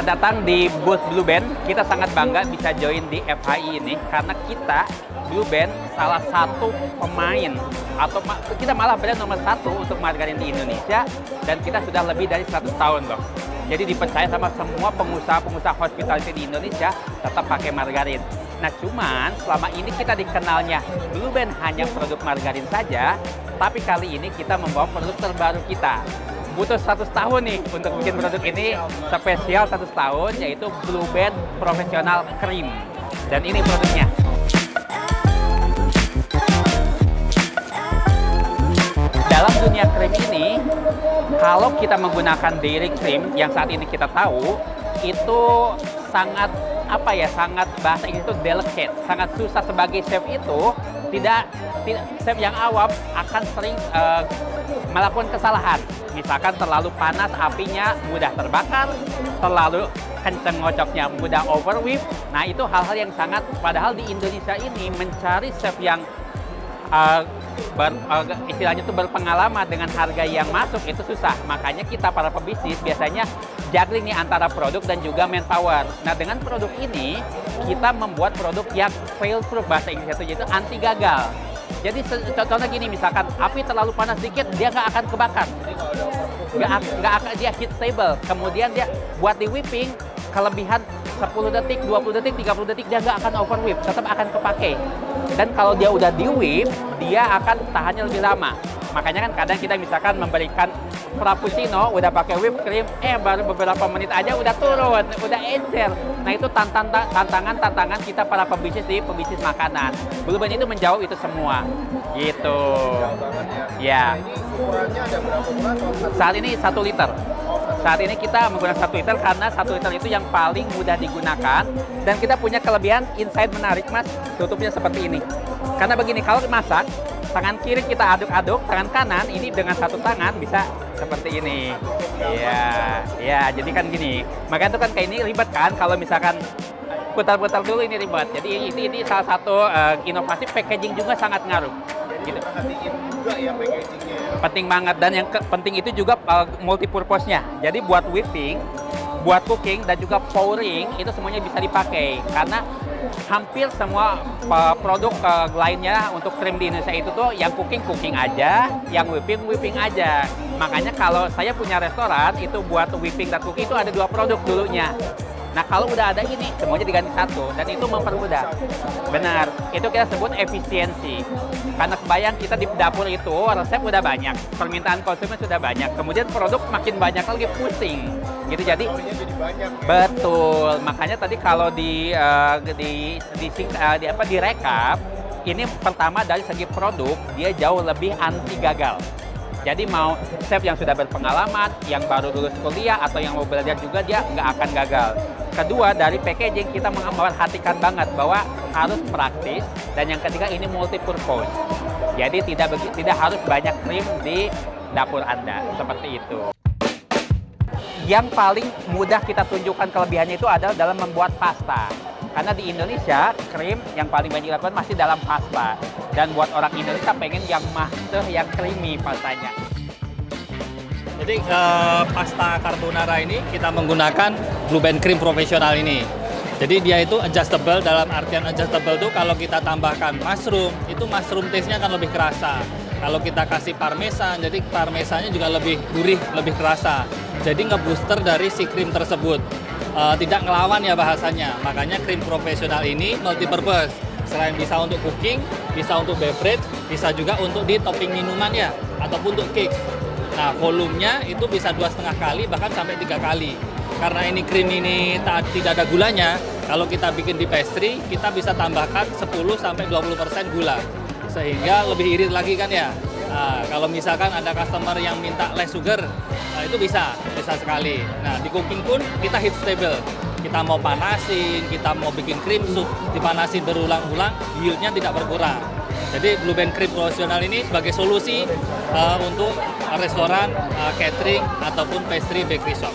Selamat datang di booth Blue Band. Kita sangat bangga bisa join di FHI ini karena kita Blue Band salah satu pemain atau kita malah brand nomor 1 untuk margarin di Indonesia dan kita sudah lebih dari 100 tahun loh. Jadi dipercaya sama semua pengusaha-pengusaha hospitality di Indonesia tetap pakai margarin. Nah cuman selama ini kita dikenalnya Blue Band hanya produk margarin saja, tapi kali ini kita membawa produk terbaru kita. Butuh 100 tahun nih untuk bikin produk ini spesial 100 tahun, yaitu Blue Band Professional Cream. Dan ini produknya. Dalam dunia krim ini, kalau kita menggunakan dairy cream yang saat ini kita tahu, itu sangat sangat bahasa Inggris itu delicate, sangat susah sebagai chef itu tidak chef yang awam akan sering melakukan kesalahan. Misalkan terlalu panas apinya mudah terbakar, terlalu kenceng ngocoknya mudah overwhip. Nah itu hal-hal yang sangat, padahal di Indonesia ini mencari chef yang istilahnya itu berpengalaman dengan harga yang masuk itu susah. Makanya kita para pebisnis biasanya juggling nih antara produk dan juga manpower. Nah dengan produk ini kita membuat produk yang fail proof, bahasa Inggris itu yaitu anti gagal. Jadi contohnya gini, misalkan api terlalu panas sedikit dia nggak akan kebakar, nggak akan, dia heat stable. Kemudian dia buat di whipping kelebihan 10 detik, 20 detik, 30 detik dia nggak akan over whip, tetap akan kepake. Dan kalau dia udah di whip, dia akan tahannya lebih lama. Makanya kan kadang kita misalkan memberikan frappuccino udah pakai whipped cream, baru beberapa menit aja udah turun, udah encer. Nah itu tantangan kita para pebisnis di pebisnis makanan. Blue Band itu menjawab itu semua, gitu. Ya. Ini ukurannya ada berapa bulan? Saat ini 1 liter. Saat ini kita menggunakan 1 liter karena 1 liter itu yang paling mudah digunakan. Dan kita punya kelebihan inside menarik, Mas. Tutupnya seperti ini. Karena begini, kalau masak, tangan kiri kita aduk-aduk, tangan kanan ini dengan satu tangan bisa seperti ini. Iya, jadi kan gini. Makanya itu kan kayak ini ribet kan, kalau misalkan putar-putar dulu ini ribet. Jadi ini salah satu inovasi packaging juga sangat ngaruh. Jadi perhatiin juga ya packagingnya. Penting banget, dan yang penting itu juga multi-purpose-nya. Jadi buat whipping, buat cooking, dan juga pouring itu semuanya bisa dipakai. Karena hampir semua produk lainnya untuk krim di Indonesia itu tuh yang cooking aja, yang whipping aja. Makanya kalau saya punya restoran itu buat whipping dan cooking itu ada 2 produk dulunya. Nah kalau udah ada ini semuanya diganti 1 dan itu mempermudah. Benar, itu kita sebut efisiensi. Karena kebayang kita di dapur itu resep udah banyak, permintaan konsumen sudah banyak, kemudian produk makin banyak lagi, pusing. Gitu jadi banyak, ya? Betul. Makanya tadi kalau direkap, ini pertama dari segi produk dia jauh lebih anti gagal. Jadi mau chef yang sudah berpengalaman, yang baru lulus kuliah atau yang mau belajar juga dia nggak akan gagal. Kedua dari packaging kita memperhatikan banget bahwa harus praktis, dan yang ketiga ini multi purpose. Jadi tidak harus banyak krim di dapur Anda seperti itu. Yang paling mudah kita tunjukkan kelebihannya itu adalah dalam membuat pasta. Karena di Indonesia, krim yang paling banyak dilakukan masih dalam pasta. Dan buat orang Indonesia pengen yang master, yang creamy pastanya. Jadi pasta carbonara ini kita menggunakan Blue Band Cream Professional ini. Jadi dia itu adjustable, dalam artian adjustable itu kalau kita tambahkan mushroom, itu mushroom taste-nya akan lebih kerasa. Kalau kita kasih parmesan, jadi parmesannya juga lebih gurih, lebih kerasa. Jadi ngebooster dari si krim tersebut. Tidak ngelawan ya bahasanya. Makanya krim profesional ini multipurpose. Selain bisa untuk cooking, bisa untuk beverage, bisa juga untuk di topping minuman ya, ataupun untuk cake. Nah, volumenya itu bisa 2,5 kali bahkan sampai 3 kali. Karena ini krim ini tidak ada gulanya, kalau kita bikin di pastry, kita bisa tambahkan 10-20% gula. Sehingga lebih irit lagi kan ya. Nah, kalau misalkan ada customer yang minta less sugar, nah itu bisa sekali. Nah, di cooking pun kita heat stable. Kita mau panasin, kita mau bikin cream soup, dipanasin berulang-ulang, yieldnya tidak berkurang. Jadi Blue Band Cream Professional ini sebagai solusi untuk restoran, catering, ataupun pastry bakery shop.